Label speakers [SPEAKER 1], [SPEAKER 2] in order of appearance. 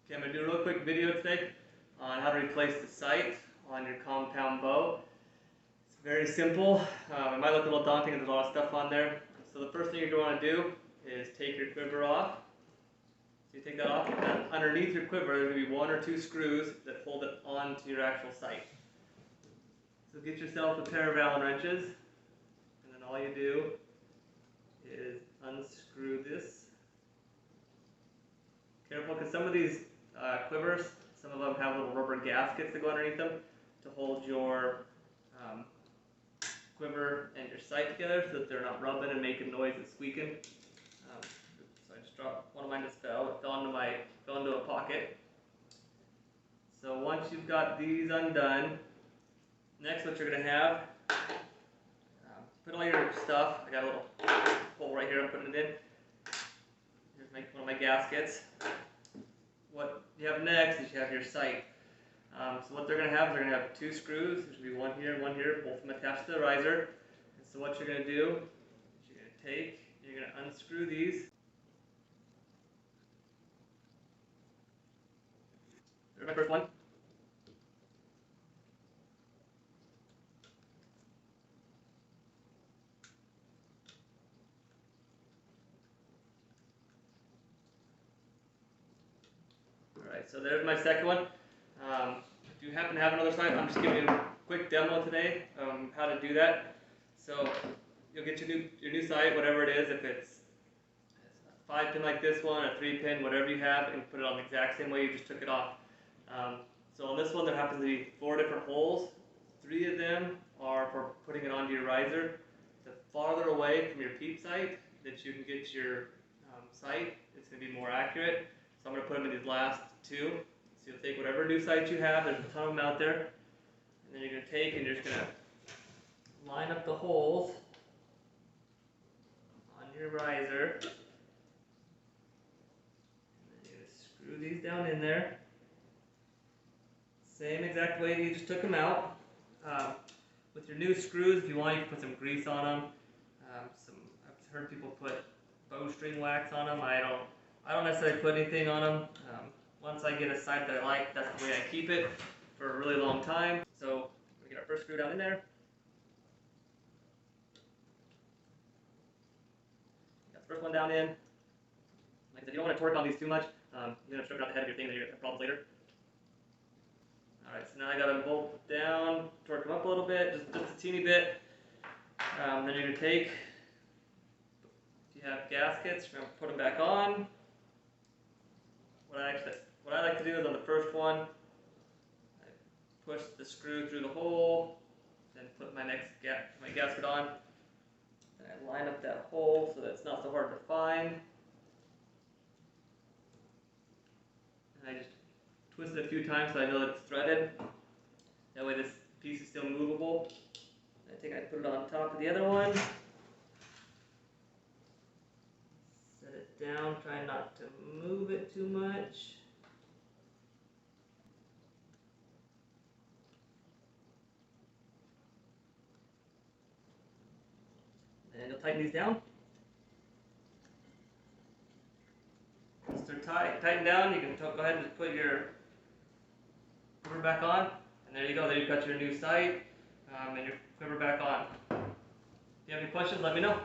[SPEAKER 1] Okay, I'm going to do a real quick video today on how to replace the sight on your compound bow. It's very simple. It might look a little daunting and there's a lot of stuff on there. So the first thing you're going to want to do is take your quiver off. So you take that off, and underneath your quiver there's going to be 1 or 2 screws that hold it onto your actual sight. So get yourself a pair of Allen wrenches, and then all you do is unscrew this. Careful, because some of these quivers, some of them have little rubber gaskets that go underneath them to hold your quiver and your sight together so that they're not rubbing and making noise and squeaking. So I just dropped, one of mine just fell. It fell into a pocket. So once you've got these undone, next what you're going to have, put all your stuff. I got a little hole right here I'm putting it in. Here's one of my gaskets. What you have next is you have your sight. So what they're going to have is they're going to have 2 screws. There should be one here and one here, both of them attached to the riser. And so what you're going to do is you're going to unscrew these. There's my first one. Alright, so there's my second one. If you happen to have another sight, I'm just giving you a quick demo today how to do that. So you'll get your new sight, whatever it is, if it's a 5-pin like this one, a 3-pin, whatever you have, and put it on the exact same way you just took it off. So on this one there happens to be 4 different holes. 3 of them are for putting it onto your riser. The farther away from your peep sight that you can get your sight, it's going to be more accurate. So I'm going to put them in these last 2. So you'll take whatever new sights you have, there's a ton of them out there, and then you're going to take and you're just going to line up the holes on your riser. And then you're going to screw these down in there. Same exact way you just took them out. With your new screws, if you want, you can put some grease on them. I've heard people put bowstring wax on them. I don't necessarily put anything on them. Once I get a sight that I like, that's the way I keep it for a really long time. So we get our first screw down in there. Got the first one down in. Like I said, you don't want to torque on these too much. You're going to stroke out the head of your thing, then you're going to have problems later. Alright, so now I got them bolt down, torque them up a little bit, just a teeny bit. Then you're going to take, if you have gaskets, you're going to put them back on. What I like to do is on the first one, I push the screw through the hole, then put my gasket on, and I line up that hole so that it's not so hard to find. And I just twist it a few times so I know that it's threaded. That way this piece is still movable. I think I put it on top of the other one. Set it down, try not to move it too much. And you'll tighten these down. Once they're tightened down, you can go ahead and just put your quiver back on. And there you go, there you've got your new sight and your quiver back on. If you have any questions, let me know.